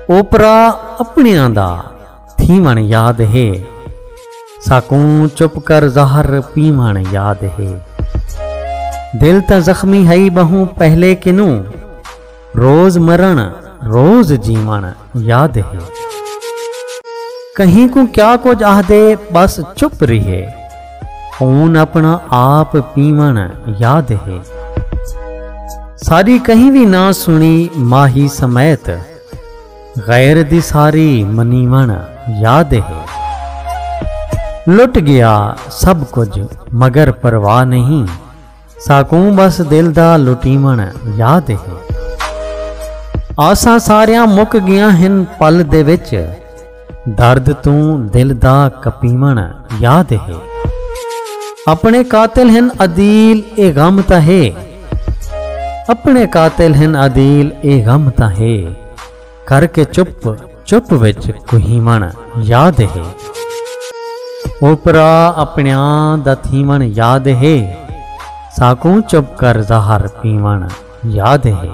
ओपरा अपनियां दा थीवण याद है, साकू चुप कर जहर पीवण याद है। दिल त जख्मी है बहु पहले किनू, रोज मरण रोज जीवन याद है। कहीं को क्या कुछ आखदे बस चुप रहे, खून अपना आप पीवण याद है। सारी कहीं भी ना सुनी माही समेत, गैर दी सारी मनीवण याद है। लुट गया सब कुछ मगर परवाह नहीं, साकू बस दिल दा लुटीवण याद है। आसा सारियां मुक गया हिन पल दे विच, दर्द तू दिल दा कपीवण याद है। अपने कातिल हिन अदील ए गम ता है, अपने कातिल हिन अदील ए गम ता है। करके चुप चुप विच कुहीवण याद है। ओपरा अपनियां दा थीवण याद है, साकू चुप कर जहर पीवण याद है।